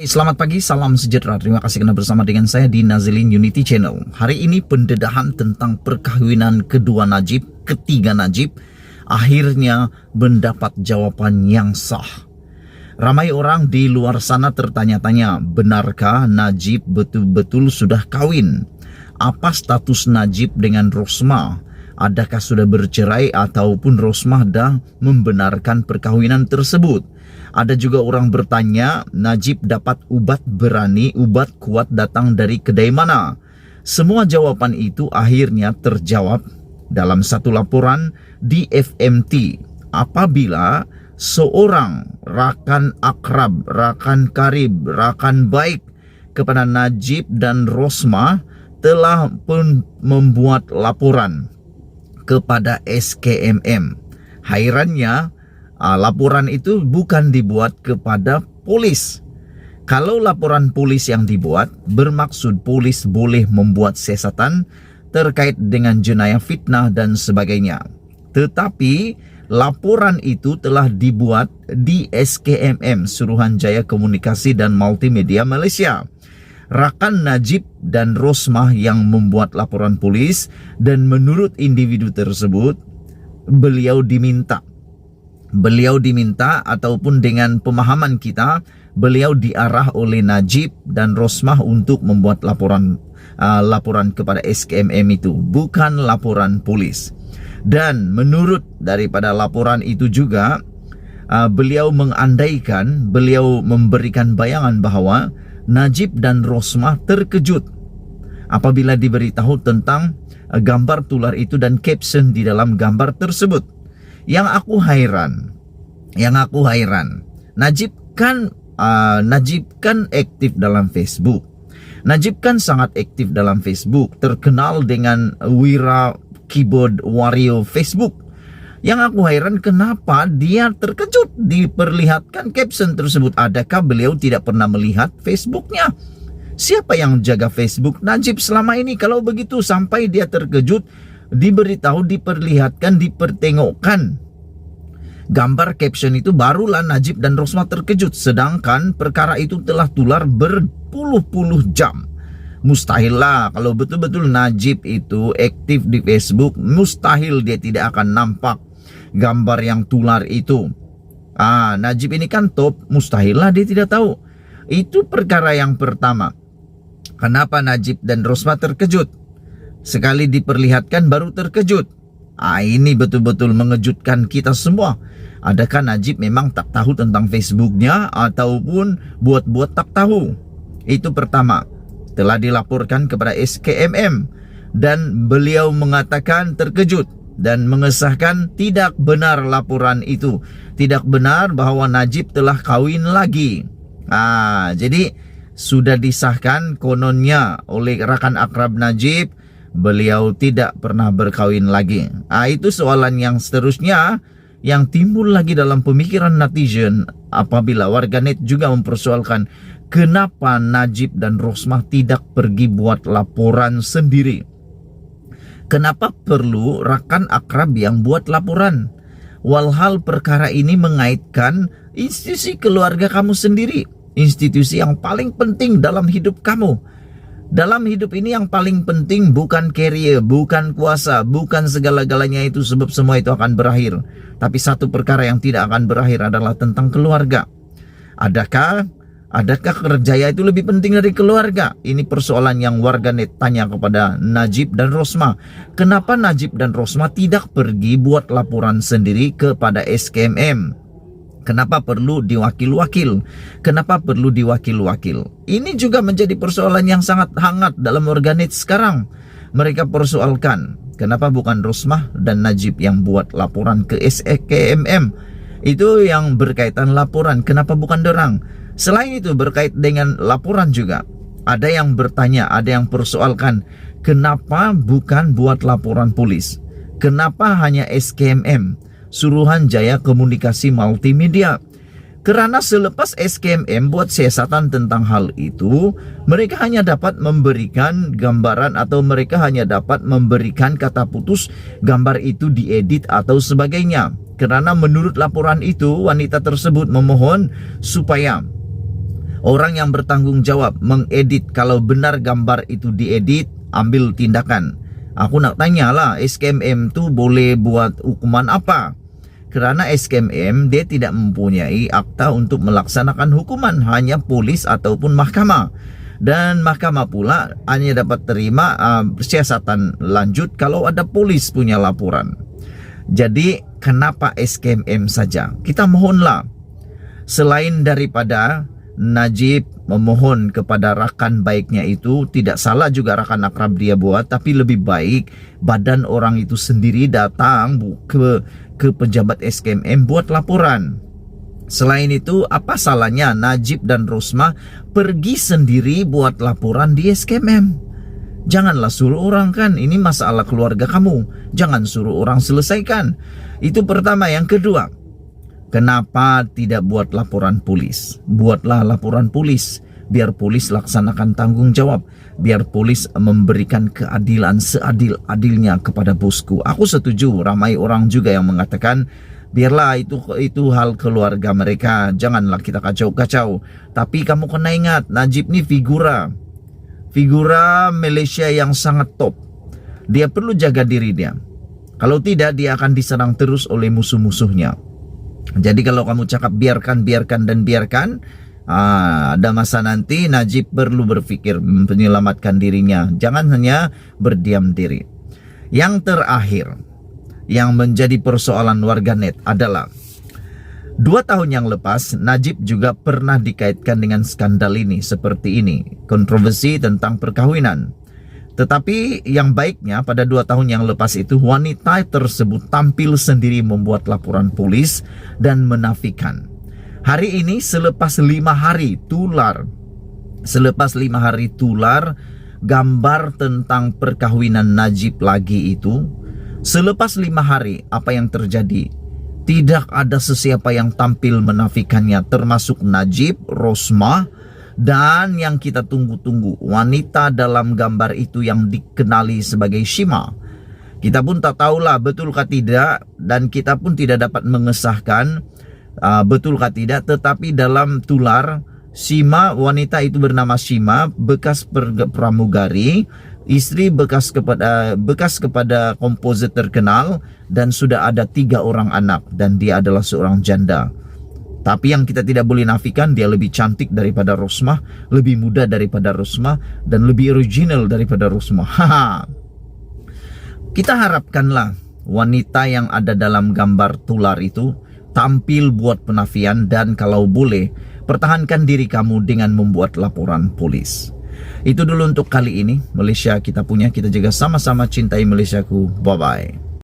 Selamat pagi, salam sejahtera. Terima kasih karena bersama dengan saya di Nazilin Unity Channel. Hari ini pendedahan tentang perkahwinan kedua Najib, ketiga Najib, akhirnya mendapat jawaban yang sah. Ramai orang di luar sana tertanya-tanya, benarkah Najib betul-betul sudah kawin? Apa status Najib dengan Rosmah? Adakah sudah bercerai ataupun Rosmah dah membenarkan perkahwinan tersebut? Ada juga orang bertanya, Najib dapat ubat berani, ubat kuat datang dari kedai mana? Semua jawaban itu akhirnya terjawab dalam satu laporan di FMT. Apabila seorang rakan akrab, rakan karib, rakan baik kepada Najib dan Rosmah telah pun membuat laporan kepada SKMM. Hairannya, laporan itu bukan dibuat kepada polis. Kalau laporan polis yang dibuat bermaksud polis boleh membuat siasatan terkait dengan jenayah fitnah dan sebagainya. Tetapi laporan itu telah dibuat di SKMM, Suruhanjaya Komunikasi dan Multimedia Malaysia. Rakan Najib dan Rosmah yang membuat laporan polis, dan menurut individu tersebut beliau diminta ataupun dengan pemahaman kita, beliau diarah oleh Najib dan Rosmah untuk membuat laporan kepada SKMM itu, bukan laporan polis. Dan menurut daripada laporan itu juga, beliau mengandaikan, beliau memberikan bayangan bahwa Najib dan Rosmah terkejut apabila diberitahu tentang gambar tular itu dan caption di dalam gambar tersebut. Yang aku hairan, Najib kan aktif dalam Facebook. Najib kan sangat aktif dalam Facebook, terkenal dengan Wira Keyboard Wario Facebook. Yang aku hairan, kenapa dia terkejut diperlihatkan caption tersebut? Adakah beliau tidak pernah melihat Facebooknya? Siapa yang jaga Facebook Najib selama ini? Kalau begitu sampai dia terkejut, diberitahu, diperlihatkan, dipertengokkan gambar caption itu, barulah Najib dan Rosmah terkejut. Sedangkan perkara itu telah tular berpuluh-puluh jam. Mustahil lah kalau betul-betul Najib itu aktif di Facebook, mustahil dia tidak akan nampak gambar yang tular itu. Najib ini kan top, mustahil lah dia tidak tahu. Itu perkara yang pertama. Kenapa Najib dan Rosmah terkejut? Sekali diperlihatkan baru terkejut. Ini betul-betul mengejutkan kita semua. Adakah Najib memang tak tahu tentang Facebooknya ataupun buat-buat tak tahu? Itu pertama. Telah dilaporkan kepada SKMM dan beliau mengatakan terkejut dan mengesahkan tidak benar laporan itu. Tidak benar bahwa Najib telah kawin lagi. Jadi sudah disahkan kononnya oleh rakan akrab Najib, beliau tidak pernah berkawin lagi. Itu soalan yang seterusnya yang timbul lagi dalam pemikiran netizen apabila warganet juga mempersoalkan, kenapa Najib dan Rosmah tidak pergi buat laporan sendiri? Kenapa perlu rakan akrab yang buat laporan? Walhal perkara ini mengaitkan institusi keluarga kamu sendiri, institusi yang paling penting dalam hidup kamu. Dalam hidup ini yang paling penting bukan career, bukan kuasa, bukan segala-galanya itu, sebab semua itu akan berakhir. Tapi satu perkara yang tidak akan berakhir adalah tentang keluarga. Adakah kerjaya itu lebih penting dari keluarga? Ini persoalan yang warganet tanya kepada Najib dan Rosmah. Kenapa Najib dan Rosmah tidak pergi buat laporan sendiri kepada SKMM? Kenapa perlu diwakil-wakil? Kenapa perlu diwakil-wakil? Ini juga menjadi persoalan yang sangat hangat dalam warganet sekarang. Mereka persoalkan, kenapa bukan Rosmah dan Najib yang buat laporan ke SKMM? Itu yang berkaitan laporan, kenapa bukan dorang? Selain itu berkait dengan laporan juga, ada yang bertanya, ada yang persoalkan, kenapa bukan buat laporan polis? Kenapa hanya SKMM? Suruhanjaya Komunikasi Multimedia. Karena selepas SKMM buat siasatan tentang hal itu, mereka hanya dapat memberikan gambaran atau mereka hanya dapat memberikan kata putus gambar itu diedit atau sebagainya. Karena menurut laporan itu, wanita tersebut memohon supaya Orang yang bertanggung jawab mengedit, kalau benar gambar itu diedit, ambil tindakan. Aku nak tanya lah, SKMM tu boleh buat hukuman apa? Kerana SKMM dia tidak mempunyai akta untuk melaksanakan hukuman, hanya polis ataupun mahkamah. Dan mahkamah pula hanya dapat terima siasatan lanjut kalau ada polis punya laporan. Jadi kenapa SKMM saja? Kita mohonlah, selain daripada Najib memohon kepada rakan baiknya itu, tidak salah juga rakan akrab dia buat, tapi lebih baik badan orang itu sendiri datang ke pejabat SKMM buat laporan. Selain itu, apa salahnya Najib dan Rosmah pergi sendiri buat laporan di SKMM? Janganlah suruh orang, kan ini masalah keluarga kamu, jangan suruh orang selesaikan. Itu pertama. Yang kedua, kenapa tidak buat laporan polis? Buatlah laporan polis, biar polis laksanakan tanggung jawab, biar polis memberikan keadilan seadil-adilnya kepada bosku. Aku setuju, ramai orang juga yang mengatakan biarlah itu hal keluarga mereka, janganlah kita kacau-kacau. Tapi kamu kena ingat, Najib ni figura Malaysia yang sangat top. Dia perlu jaga diri dia. Kalau tidak, dia akan diserang terus oleh musuh-musuhnya. Jadi kalau kamu cakap biarkan, ada masa nanti Najib perlu berfikir menyelamatkan dirinya. Jangan hanya berdiam diri. Yang terakhir, yang menjadi persoalan warganet adalah 2 tahun yang lepas Najib juga pernah dikaitkan dengan skandal ini, seperti ini, kontroversi tentang perkawinan. Tetapi yang baiknya pada 2 tahun yang lepas itu, wanita tersebut tampil sendiri membuat laporan polis dan menafikan. Hari ini selepas 5 hari tular gambar tentang perkawinan Najib lagi itu. Selepas 5 hari, apa yang terjadi? Tidak ada sesiapa yang tampil menafikannya, termasuk Najib, Rosmah, dan yang kita tunggu-tunggu, wanita dalam gambar itu yang dikenali sebagai Shima. Kita pun tak tahulah betulkah tidak, dan kita pun tidak dapat mengesahkan betulkah tidak. Tetapi dalam tular, Shima, wanita itu bernama Shima, bekas pramugari, istri bekas kepada komposer terkenal, dan sudah ada 3 orang anak, dan dia adalah seorang janda. Tapi yang kita tidak boleh nafikan, dia lebih cantik daripada Rosmah, lebih muda daripada Rosmah, dan lebih original daripada Rosmah. Kita harapkanlah wanita yang ada dalam gambar tular itu tampil buat penafian, dan kalau boleh pertahankan diri kamu dengan membuat laporan polis. Itu dulu untuk kali ini. Malaysia kita punya, kita juga sama-sama cintai Malaysiaku. Bye-bye.